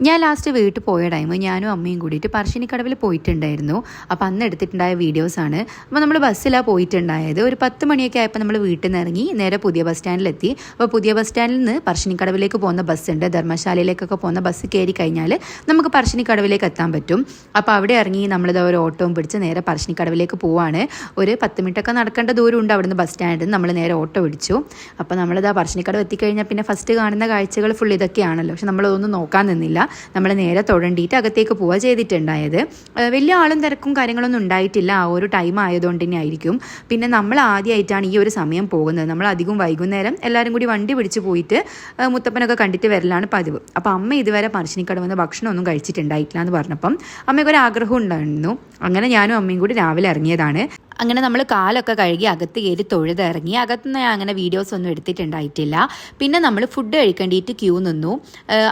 ഞാൻ ലാസ്റ്റ് വീട്ടിൽ പോയ ടൈം ഞാനും അമ്മയും കൂടിയിട്ട് പറശ്ശിനിക്കടവിൽ പോയിട്ടുണ്ടായിരുന്നു. അപ്പോൾ അന്ന് എടുത്തിട്ടുണ്ടായ വീഡിയോസാണ്. അപ്പോൾ നമ്മൾ ബസ്സിലാണ് പോയിട്ടുണ്ടായത്. ഒരു 10 മണിയൊക്കെ ആയപ്പോൾ നമ്മൾ വീട്ടിൽ നിന്ന് ഇറങ്ങി നേരെ പുതിയ ബസ് സ്റ്റാൻഡിലെത്തി. അപ്പോൾ പുതിയ ബസ് സ്റ്റാൻഡിൽ നിന്ന് പറശ്ശിനിക്കടവിലേക്ക് പോകുന്ന ബസ്സുണ്ട്. ധർമ്മശാലയിലേക്കൊക്കെ പോകുന്ന ബസ് കയറി കഴിഞ്ഞാൽ നമുക്ക് പറശ്ശിനിക്കടവിലേക്ക് എത്താൻ പറ്റും. അപ്പോൾ അവിടെ ഇറങ്ങി നമ്മളിത് ഒരു ഓട്ടോയും പിടിച്ച് നേരെ പറശ്ശിനിക്കടവിലേക്ക് പോവാണ്. ഒരു 10 മിനിറ്റൊക്കെ നടക്കേണ്ട ദൂരമുണ്ട് അവിടുന്ന് ബസ് സ്റ്റാൻഡിൽ. നമ്മൾ നേരെ ഓട്ടോ പിടിച്ചു. അപ്പോൾ നമ്മളിതാ പറശ്ശിനിക്കടവ് എത്തിക്കഴിഞ്ഞാൽ പിന്നെ ഫസ്റ്റ് കാണുന്ന കാഴ്ചകൾ ഫുൾ ഇതൊക്കെയാണല്ലോ. പക്ഷെ നമ്മളതൊന്നും നോക്കാൻ നിന്നില്ല. നമ്മൾ നേരെ തൊഴണ്ടിയിട്ട് അകത്തേക്ക് പോവുക ചെയ്തിട്ടുണ്ടായത്. വലിയ ആളും തിരക്കും കാര്യങ്ങളൊന്നും ഉണ്ടായിട്ടില്ല. ആ ഒരു ടൈം ആയതുകൊണ്ട് തന്നെ ആയിരിക്കും. പിന്നെ നമ്മൾ ആദ്യമായിട്ടാണ് ഈ ഒരു സമയം പോകുന്നത്. നമ്മൾ അധികം വൈകുന്നേരം എല്ലാവരും കൂടി വണ്ടി പിടിച്ച് പോയിട്ട് മുത്തപ്പനൊക്കെ കണ്ടിട്ട് വരലാണ് പതിവ്. അപ്പോൾ അമ്മ ഇതുവരെ പറശ്ശിനിക്കടവ് വന്ന് ഭക്ഷണമൊന്നും കഴിച്ചിട്ടുണ്ടായിട്ടില്ല എന്ന് പറഞ്ഞപ്പം അമ്മയ്ക്കൊരു ആഗ്രഹം ഉണ്ടായിരുന്നു. അങ്ങനെ ഞാനും അമ്മയും കൂടി രാവിലെ ഇറങ്ങിയതാണ്. അങ്ങനെ നമ്മൾ കാലൊക്കെ കഴുകി അകത്ത് കയറി തൊഴുതിറങ്ങി. അകത്തുനിന്ന് ഞാൻ അങ്ങനെ വീഡിയോസ് ഒന്നും എടുത്തിട്ടുണ്ടായിട്ടില്ല. പിന്നെ നമ്മൾ ഫുഡ് കഴിക്കേണ്ടിയിട്ട് ക്യൂ നിന്നു.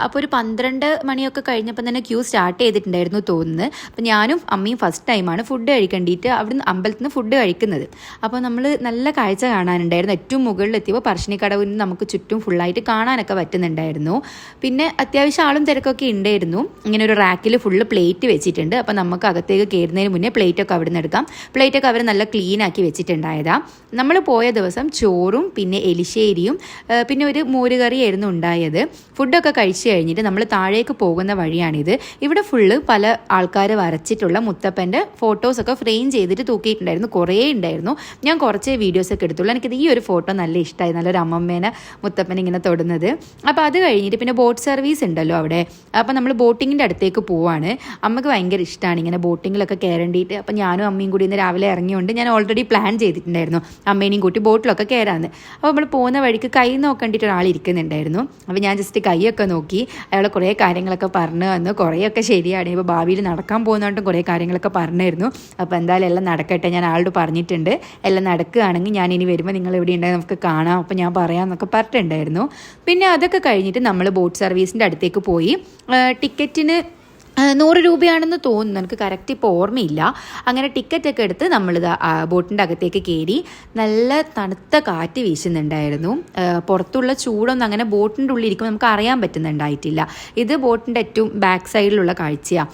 അപ്പോൾ ഒരു 12 മണിയൊക്കെ കഴിഞ്ഞപ്പോൾ തന്നെ ക്യൂ സ്റ്റാർട്ട് ചെയ്തിട്ടുണ്ടായിരുന്നു തോന്നുന്നു. അപ്പോൾ ഞാനും അമ്മയും ഫസ്റ്റ് ടൈമാണ് ഫുഡ് കഴിക്കേണ്ടിയിട്ട് അവിടുന്ന് അമ്പലത്തിൽ നിന്ന് ഫുഡ് കഴിക്കുന്നത്. അപ്പോൾ നമ്മൾ നല്ല കാഴ്ച കാണാനുണ്ടായിരുന്നു. ഏറ്റവും മുകളിലെത്തിയപ്പോൾ പറശ്ശിനിക്കടവിന് നമുക്ക് ചുറ്റും ഫുള്ളായിട്ട് കാണാനൊക്കെ പറ്റുന്നുണ്ടായിരുന്നു. പിന്നെ അത്യാവശ്യം ആളും തിരക്കൊക്കെ ഉണ്ടായിരുന്നു. ഇങ്ങനെ ഒരു റാക്കിൽ ഫുള്ള് പ്ലേറ്റ് വെച്ചിട്ടുണ്ട്. അപ്പോൾ നമുക്ക് അകത്തേക്ക് കയറുന്നതിന് മുന്നേ പ്ലേറ്റൊക്കെ അവിടെ നിന്ന് എടുക്കാം. പ്ലേറ്റൊക്കെ അവർ നല്ല ക്ലീൻ ആക്കി വെച്ചിട്ടുണ്ടായതാ. നമ്മൾ പോയ ദിവസം ചോറും പിന്നെ എലിശ്ശേരിയും പിന്നെ ഒരു മോരുകറിയായിരുന്നു ഉണ്ടായത്. ഫുഡൊക്കെ കഴിച്ചു കഴിഞ്ഞിട്ട് നമ്മൾ താഴേക്ക് പോകുന്ന വഴിയാണിത്. ഇവിടെ ഫുള്ള് പല ആൾക്കാർ വരച്ചിട്ടുള്ള മുത്തപ്പൻ്റെ ഫോട്ടോസൊക്കെ ഫ്രെയിം ചെയ്തിട്ട് തൂക്കിയിട്ടുണ്ടായിരുന്നു. കുറേ ഉണ്ടായിരുന്നു. ഞാൻ കുറച്ച് വീഡിയോസൊക്കെ എടുത്തുള്ളൂ. എനിക്കിത് ഈ ഒരു ഫോട്ടോ നല്ല ഇഷ്ടമായി. നല്ലൊരു അമ്മമ്മേനെ മുത്തപ്പൻ ഇങ്ങനെ തൊടുന്നത്. അപ്പോൾ അത് കഴിഞ്ഞിട്ട് പിന്നെ ബോട്ട് സർവീസ് ഉണ്ടല്ലോ അവിടെ. അപ്പോൾ നമ്മൾ ബോട്ടിങ്ങിൻ്റെ അടുത്തേക്ക് പോവാണ്. അമ്മക്ക് ഭയങ്കര ഇഷ്ടമാണ് ഇങ്ങനെ ബോട്ടിങ്ങിലൊക്കെ കയറേണ്ടിയിട്ട്. അപ്പോൾ ഞാനും അമ്മയും കൂടി ഇന്ന് രാവിലെ ഇറങ്ങിയുണ്ട് ഞാൻ ഓൾറെഡി പ്ലാൻ ചെയ്തിട്ടുണ്ടായിരുന്നു അമ്മേനെയും കൂട്ടി ബോട്ടിലൊക്കെ കയറാമെന്ന്. അപ്പോൾ നമ്മൾ പോകുന്ന വഴിക്ക് കൈ നോക്കേണ്ടിയിട്ട് ഒരാൾ ഇരിക്കുന്നുണ്ടായിരുന്നു. അപ്പോൾ ഞാൻ ജസ്റ്റ് കൈയൊക്കെ നോക്കി. അയാൾ കുറേ കാര്യങ്ങളൊക്കെ പറഞ്ഞു തന്നു. കുറേയൊക്കെ ശരിയാണ്. ഇപ്പോൾ ഭാവിയിൽ നടക്കാൻ പോകുന്നതുകൊണ്ടും കുറേ കാര്യങ്ങളൊക്കെ പറഞ്ഞായിരുന്നു. അപ്പോൾ എന്തായാലും എല്ലാം നടക്കട്ടെ, ഞാൻ ആളോട് പറഞ്ഞിട്ടുണ്ട്. എല്ലാം നടക്കുകയാണെങ്കിൽ ഞാൻ ഇനി വരുമ്പോൾ നിങ്ങൾ എവിടെ ഉണ്ടെങ്കിൽ നമുക്ക് കാണാം, അപ്പോൾ ഞാൻ പറയാമെന്നൊക്കെ പറഞ്ഞിട്ടുണ്ടായിരുന്നു. പിന്നെ അതൊക്കെ കഴിഞ്ഞിട്ട് നമ്മൾ ബോട്ട് സർവീസിൻ്റെ അടുത്തേക്ക് പോയി. ടിക്കറ്റിന് 100 രൂപയാണെന്ന് തോന്നുന്നു, എനിക്ക് കറക്റ്റ് ഇപ്പോൾ ഓർമ്മയില്ല. അങ്ങനെ ടിക്കറ്റൊക്കെ എടുത്ത് നമ്മളിത് ബോട്ടിൻ്റെ അകത്തേക്ക് കയറി. നല്ല തണുത്ത കാറ്റ് വീശുന്നുണ്ടായിരുന്നു. പുറത്തുള്ള ചൂടൊന്നും അങ്ങനെ ബോട്ടിൻ്റെ ഉള്ളിൽ ഇരിക്കുമ്പോൾ നമുക്ക് അറിയാൻ പറ്റുന്നുണ്ടായിട്ടില്ല. ഇത് ബോട്ടിൻ്റെ ഏറ്റവും ബാക്ക് സൈഡിലുള്ള കാഴ്ചയാണ്.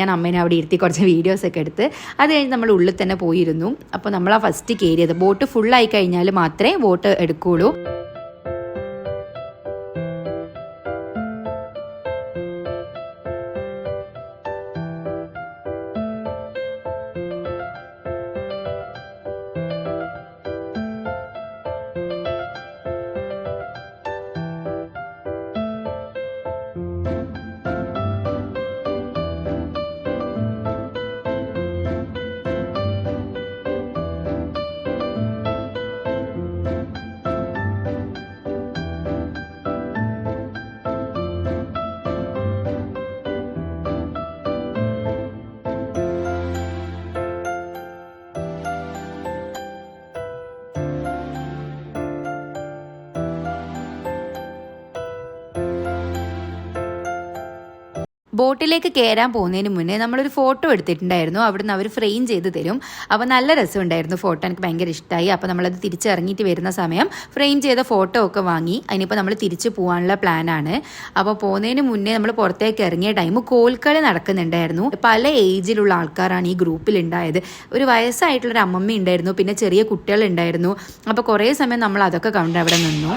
ഞാൻ അമ്മേനെ അവിടെ ഇരുത്തി കുറച്ച് വീഡിയോസൊക്കെ എടുത്ത് അത് കഴിഞ്ഞ് നമ്മൾ ഉള്ളിൽ തന്നെ പോയിരുന്നു. അപ്പോൾ നമ്മളാ ഫസ്റ്റ് കയറിയത്. ബോട്ട് ഫുള്ളായി കഴിഞ്ഞാൽ മാത്രമേ ബോട്ട് എടുക്കുകയുള്ളൂ. ബോട്ടിലേക്ക് കയറാൻ പോകുന്നതിന് മുന്നേ നമ്മളൊരു ഫോട്ടോ എടുത്തിട്ടുണ്ടായിരുന്നു. അവിടുന്ന് അവർ ഫ്രെയിം ചെയ്ത് തരും. അപ്പോൾ നല്ല രസമുണ്ടായിരുന്നു ഫോട്ടോ, എനിക്ക് ഭയങ്കര ഇഷ്ടമായി. അപ്പോൾ നമ്മളത് തിരിച്ചിറങ്ങിയിട്ട് വരുന്ന സമയം ഫ്രെയിം ചെയ്ത ഫോട്ടോ ഒക്കെ വാങ്ങി. അതിനിപ്പോൾ നമ്മൾ തിരിച്ച് പോകാനുള്ള പ്ലാനാണ്. അപ്പോൾ പോകുന്നതിന് മുന്നേ നമ്മൾ പുറത്തേക്ക് ഇറങ്ങിയ ടൈം കോൽക്കളി നടക്കുന്നുണ്ടായിരുന്നു. പല ഏജിലുള്ള ആൾക്കാരാണ് ഈ ഗ്രൂപ്പിൽ ഉണ്ടായത്. ഒരു വയസ്സായിട്ടുള്ളൊരു അമ്മമ്മ ഉണ്ടായിരുന്നു, പിന്നെ ചെറിയ കുട്ടികളുണ്ടായിരുന്നു. അപ്പോൾ കുറേ സമയം നമ്മൾ അതൊക്കെ കണ്ട് അവിടെ നിന്നു.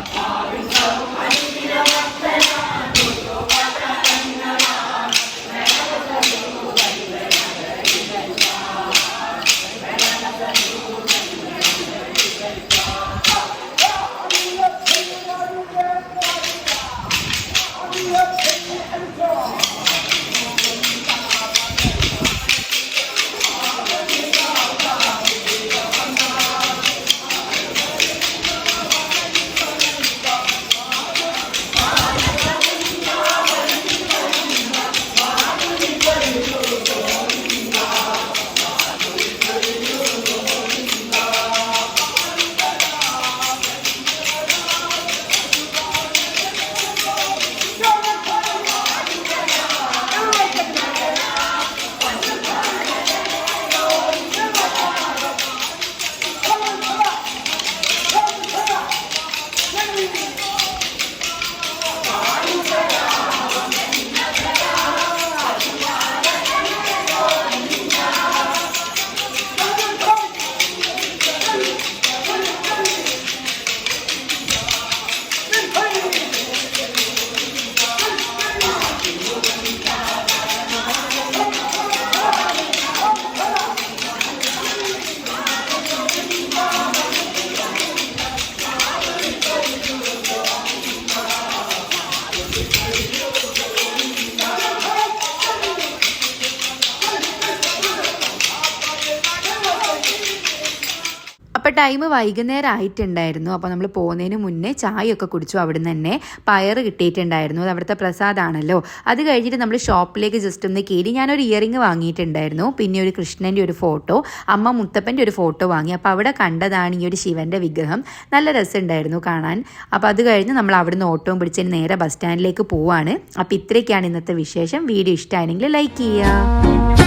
ടൈം വൈകുന്നേരം ആയിട്ടുണ്ടായിരുന്നു. അപ്പോൾ നമ്മൾ പോകുന്നതിന് മുന്നേ ചായയൊക്കെ കുടിച്ചു. അവിടെ നിന്ന് തന്നെ പയർ കിട്ടിയിട്ടുണ്ടായിരുന്നു. അത് അവിടുത്തെ പ്രസാദമാണല്ലോ. അത് കഴിഞ്ഞിട്ട് നമ്മൾ ഷോപ്പിലേക്ക് ജസ്റ്റ് ഒന്ന് കയറി. ഞാനൊരു ഇയറിങ് വാങ്ങിയിട്ടുണ്ടായിരുന്നു. പിന്നെ ഒരു കൃഷ്ണൻ്റെ ഒരു ഫോട്ടോ, അമ്മ മുത്തപ്പൻ്റെ ഒരു ഫോട്ടോ വാങ്ങി. അപ്പോൾ അവിടെ കണ്ടതാണ് ഈ ഒരു ശിവൻ്റെ വിഗ്രഹം. നല്ല രസമുണ്ടായിരുന്നു കാണാൻ. അപ്പോൾ അത് കഴിഞ്ഞ് നമ്മൾ അവിടുന്ന് ഓട്ടോയും പിടിച്ചതിന് നേരെ ബസ് സ്റ്റാൻഡിലേക്ക് പോവാണ്. അപ്പോൾ ഇത്രയൊക്കെയാണ് ഇന്നത്തെ വിശേഷം. വീഡിയോ ഇഷ്ടമായെങ്കിൽ ലൈക്ക് ചെയ്യുക.